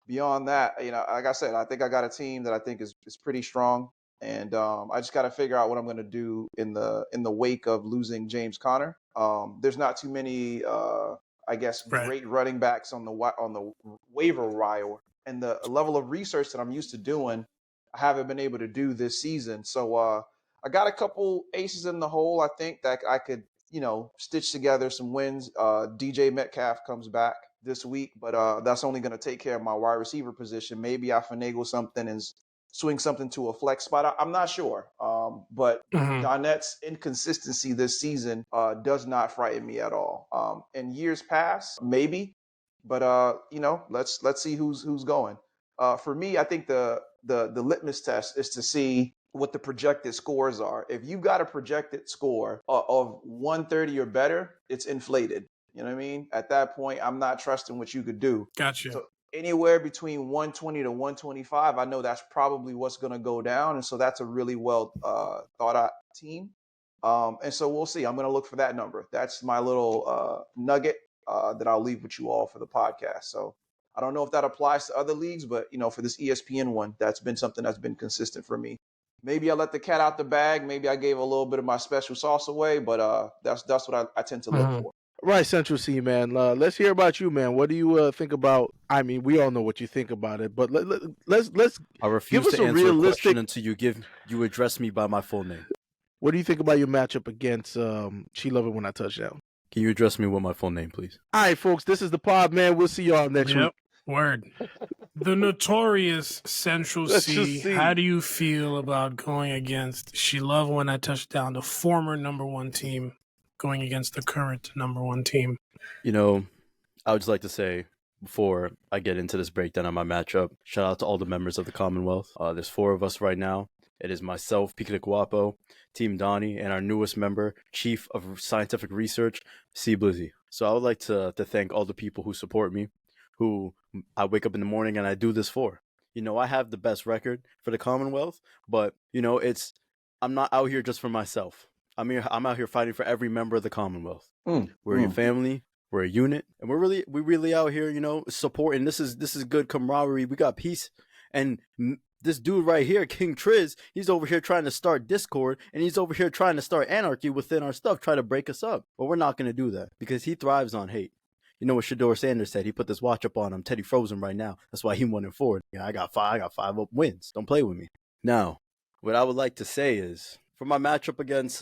beyond that, like I said, I think I got a team that I think is pretty strong, and I just got to figure out what I'm going to do in the wake of losing James Conner. There's not too many, I guess, Right. great running backs on the waiver wire, and the level of research that I'm used to doing, I haven't been able to do this season. So I got a couple aces in the hole. I think that I could, stitch together some wins. DJ Metcalf comes back this week, but that's only going to take care of my wide receiver position. Maybe I finagle something and swing something to a flex spot. I'm not sure. But Donnett's inconsistency this season does not frighten me at all. In years past, maybe, but let's see who's going. For me, I think the litmus test is to see what the projected scores are. If you got a projected score of 130 or better, it's inflated. You know what I mean? At that point, I'm not trusting what you could do. Gotcha. So anywhere between 120 to 125, I know that's probably what's going to go down. And so that's a really well thought out team. And so we'll see. I'm going to look for that number. That's my little nugget that I'll leave with you all for the podcast. So I don't know if that applies to other leagues, but for this ESPN one, that's been something that's been consistent for me. Maybe I let the cat out the bag. Maybe I gave a little bit of my special sauce away, but that's what I tend to look for. Right, Central C, man. Let's hear about you, man. What do you think about? I mean, we all know what you think about it, but let's I refuse give us to a answer a realistic. question until you address me by my full name. What do you think about your matchup against She Love It When I Touchdown? Can you address me with my full name, please? All right, folks, this is the pod, man. We'll see y'all next week. Word. The notorious Central C. How do you feel about going against She Love When I Touchdown, the former number one team, going against the current number one team? I would just like to say, before I get into this breakdown of my matchup, shout out to all the members of the Commonwealth. There's 4 of us right now. It is myself, Pika Guapo, Team Donnie, and our newest member, Chief of Scientific Research, C Blizzy. So I would like to thank all the people who support me, who I wake up in the morning and I do this for. I have the best record for the Commonwealth, but I'm not out here just for myself. I'm out here fighting for every member of the Commonwealth. We're your family. We're a unit, and we really out here, supporting. This is good camaraderie. We got peace, and this dude right here, KxngTrizz, he's over here trying to start discord, and he's over here trying to start anarchy within our stuff, try to break us up. But we're not going to do that because he thrives on hate. You know what Shador Sanders said? He put this watch up on him. Teddy frozen right now. That's why he 1-4. I got 5 wins. Don't play with me. Now, what I would like to say is, for my matchup against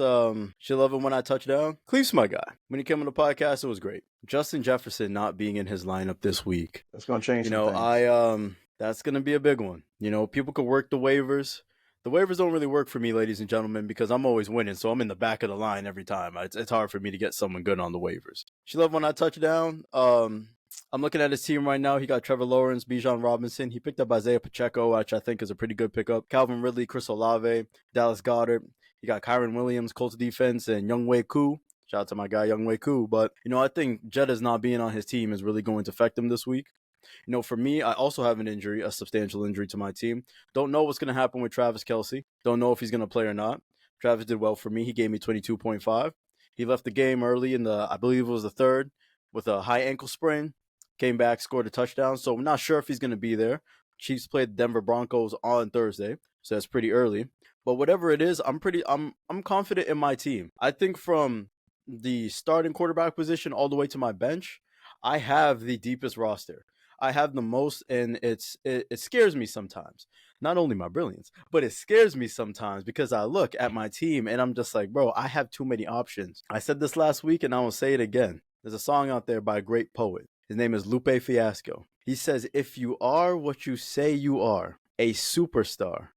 She Love It When I Touchdown, Cleve's my guy. When he came on the podcast, it was great. Justin Jefferson not being in his lineup this week. That's going to change some things. That's going to be a big one. People could work the waivers. The waivers don't really work for me, ladies and gentlemen, because I'm always winning, so I'm in the back of the line every time. It's hard for me to get someone good on the waivers. She Love When I Touchdown. I'm looking at his team right now. He got Trevor Lawrence, Bijan Robinson. He picked up Isaiah Pacheco, which I think is a pretty good pickup. Calvin Ridley, Chris Olave, Dallas Goedert. He got Kyron Williams, Colts defense, and Younghoe Koo. Shout out to my guy, Younghoe Koo. But, I think Jetta's not being on his team is really going to affect him this week. For me, I also have an injury, a substantial injury to my team. Don't know what's going to happen with Travis Kelce. Don't know if he's going to play or not. Travis did well for me. He gave me 22.5. He left the game early I believe it was the 3rd, with a high ankle sprain. Came back, scored a touchdown. So I'm not sure if he's going to be there. Chiefs played the Denver Broncos on Thursday, so that's pretty early. But whatever it is, I'm confident in my team. I think from the starting quarterback position all the way to my bench, I have the deepest roster. I have the most, and it scares me sometimes. not only my brilliance, but it scares me sometimes because I look at my team and I'm just like, bro, I have too many options. I said this last week and I will say it again. There's a song out there by a great poet. His name is Lupe Fiasco. He says, if you are what you say you are, a superstar,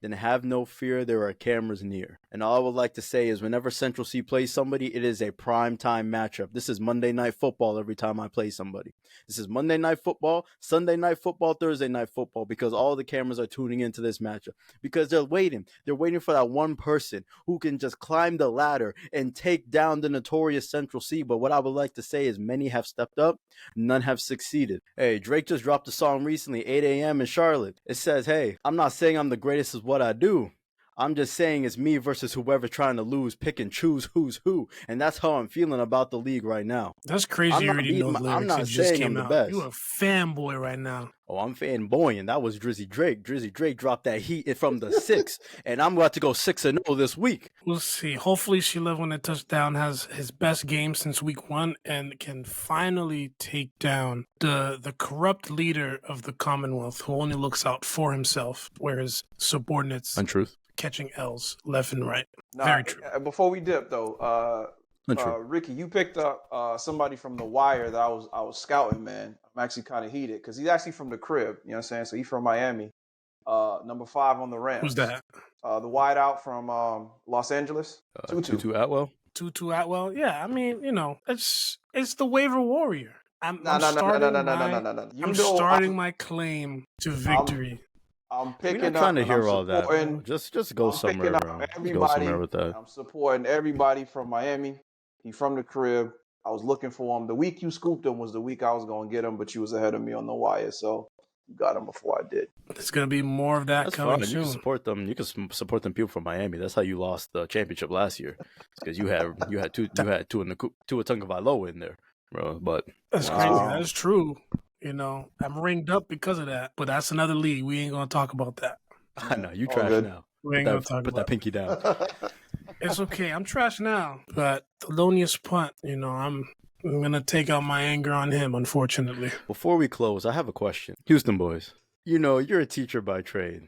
then have no fear, there are cameras near. And all I would like to say is whenever Central C plays somebody, it is a prime time matchup. This is Monday Night Football every time I play somebody. This is Monday Night Football, Sunday Night Football, Thursday Night Football, because all the cameras are tuning into this matchup. Because they're waiting. They're waiting for that one person who can just climb the ladder and take down the notorious Central C. But what I would like to say is many have stepped up, none have succeeded. Hey, Drake just dropped a song recently, 8 a.m. in Charlotte. It says, hey, I'm not saying I'm the greatest at what I do. I'm just saying it's me versus whoever trying to lose, pick and choose who's who. And that's how I'm feeling about the league right now. That's crazy. You already know the lyrics. I'm not just saying came I'm the out. best. You a fanboy right now. Oh, I'm fanboying. That was Drizzy Drake. Drizzy Drake dropped that heat from the 6. And I'm about to go 6-0 this week. We'll see. Hopefully Shalev, when the touchdown, has his best game since week 1 and can finally take down the corrupt leader of the Commonwealth who only looks out for himself, where his subordinates Untruth. catching L's left and right. Nah, Very true. Before we dip though, Ricky, you picked up somebody from The Wire that I was scouting, man. I'm actually kind of heated because he's actually from the crib. You know what I'm saying? So he's from Miami. Number 5 on the Rams. Who's that? The wideout from Los Angeles. Tutu Atwell. Tutu Atwell. Yeah, I mean, you know, it's the waiver warrior. I'm starting my claim to victory. I'm picking We're not trying to hear all that. Bro. Just go somewhere, bro. Everybody, go somewhere with that. I'm supporting everybody from Miami. He from the crib. I was looking for him. The week you scooped him was the week I was going to get him, but you was ahead of me on The Wire, so you got him before I did. There's going to be more of that coming soon. You can support them. You can support them people from Miami. That's how you lost the championship last year, because you had Tua Tagovailoa in there, bro. But that's crazy. That's true. You know, I'm ringed up because of that, but that's another league. We ain't going to talk about that. I know you trash now. We ain't going to talk about Put that pinky down. It's okay. I'm trash now, but Thelonious Punt, you know, I'm going to take out my anger on him, unfortunately. Before we close, I have a question. Houston boys, you know, you're a teacher by trade.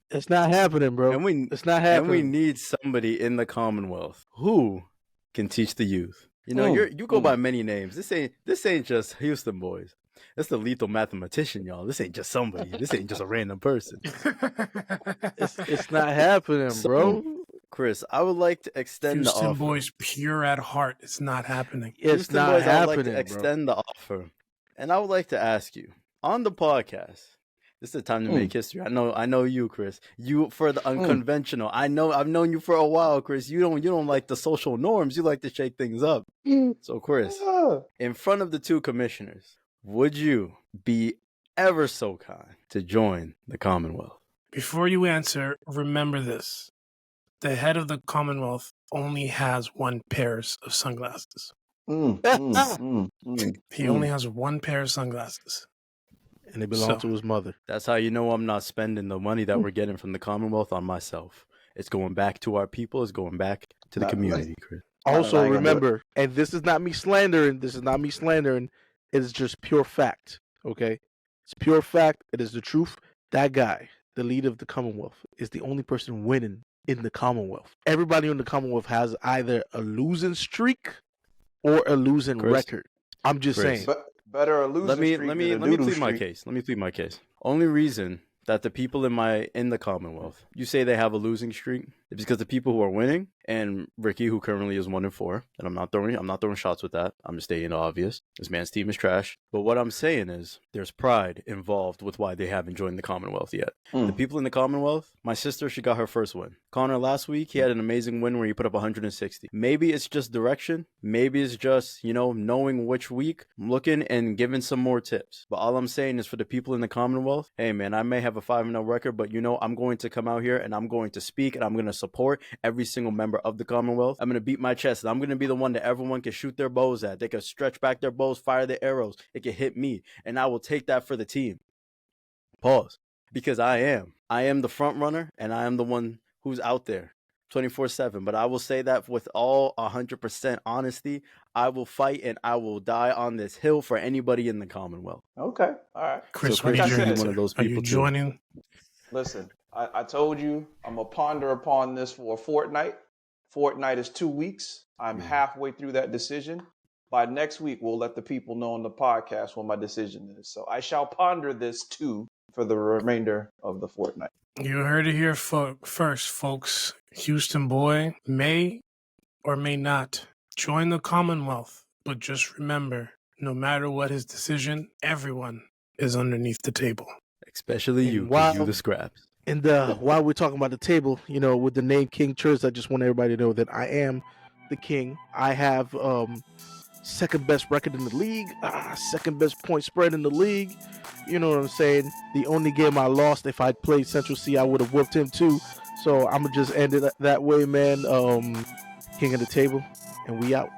It's not happening, bro. It's not happening. And we need somebody in the Commonwealth who can teach the youth. You know, you go by many names. This ain't just Houston boys. It's the lethal mathematician, y'all. This ain't just somebody. This ain't just a random person. It's not happening, bro. Chris, I would like to extend the offer. Houston boys, pure at heart. It's not happening. It's Houston not boys, happening, I would like to extend the offer. And I would like to ask you, on the podcast, this is the time to make history. I know you, Chris. You for the unconventional. I know I've known you for a while, Chris. You don't like the social norms. You like to shake things up. So, Chris, in front of the 2 commissioners, would you be ever so kind to join the Commonwealth? Before you answer, remember this. The head of the Commonwealth only has 1 pair of sunglasses. He only has 1 pair of sunglasses. And they belong to his mother. That's how you know I'm not spending the money that we're getting from the Commonwealth on myself. It's going back to our people. It's going back to the community, Chris. Also, remember, and this is not me slandering. It is just pure fact, okay? It's pure fact. It is the truth. That guy, the leader of the Commonwealth, is the only person winning in the Commonwealth. Everybody in the Commonwealth has either a losing streak or a losing record. I'm just saying. Better a losing streak let me plead my case. Let me plead my case. Only reason that the people in the Commonwealth, you say they have a losing streak, is because the people who are winning, and Ricky, who currently is 1-4, and I'm not throwing shots with that. I'm just stating the obvious. This man's team is trash. But what I'm saying is there's pride involved with why they haven't joined the Commonwealth yet. The people in the Commonwealth, my sister, she got her first win. Connor last week, he had an amazing win where he put up 160. Maybe it's just direction. Maybe it's just, knowing which week, looking and giving some more tips. But all I'm saying is for the people in the Commonwealth, hey man, I may have a 5-0 record, but I'm going to come out here and I'm going to speak and I'm going to support every single member of the Commonwealth. I'm going to beat my chest and I'm going to be the one that everyone can shoot their bows at. They can stretch back their bows, fire their arrows. It can hit me and I will take that for the team. Pause. Because I am the front runner and I am the one who's out there 24/7. But I will say that with all 100% honesty, I will fight and I will die on this hill for anybody in the Commonwealth. Okay. All right. Chris, so Chris, what is your one of those people Are you joining? Listen, I told you I'm gonna ponder upon this for a fortnight. Fortnight is 2 weeks. I'm halfway through that decision. By next week, we'll let the people know on the podcast what my decision is. So I shall ponder this too for the remainder of the fortnight. You heard it here first, folks. Houston Boi may or may not join the Commonwealth, but just remember, no matter what his decision, everyone is underneath the table. Especially And you, 'cause you the scraps. And while we're talking about the table, with the name KxngTrizz, I just want everybody to know that I am the king. I have second best record in the league, second best point spread in the league. You know what I'm saying? The only game I lost, if I'd played Central C, I would have whooped him too. So I'm gonna just end it that way, man. King of the table, and we out.